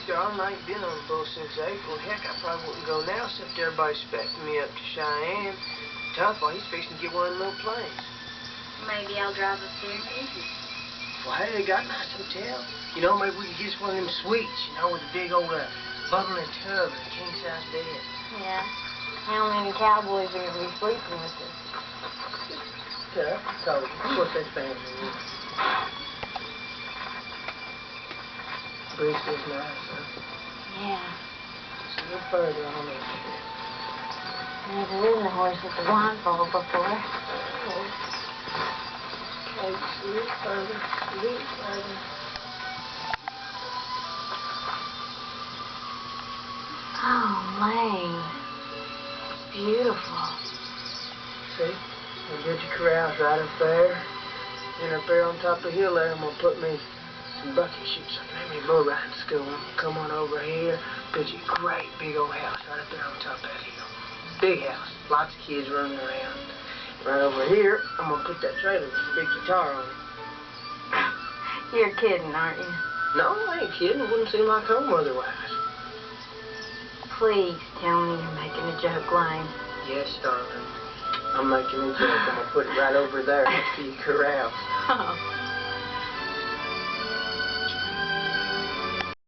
darling. I ain't been on the boat since April. Heck, I probably wouldn't go now except everybody's expecting me up to Cheyenne. Tough, he's fixing to get one of them little planes. Maybe I'll drive up there and visit. Well, hey, they got a nice hotel. You know, maybe we could get us one of them suites, you know, with a big old bubbling tub and a king-size bed. Yeah. How many cowboys are going to be sleeping with us? Yeah, I told you. Of course, that's family. Breeze is nice, huh? Yeah. It's a little further on that trip. Never ridden a horse with a blindfold before. Okay, just a little further, a little further. Oh, Lane. It's beautiful. See? We'll get your corrals right up there. And up there on top of the hill there, I'm going to put me some bucket shoes. I can have me a bull riding school. I'm going to come on over here, build you a great big old house right up there on top of that hill. Big house. Lots of kids running around. Right over here, I'm going to put that trailer with the big guitar on it. You're kidding, aren't you? No, I ain't kidding. It wouldn't seem like home otherwise. Please tell me you're making a joke, Lane. Yes, darling. I'm making a joke. I'm going to put it right over there next to your corral. Oh.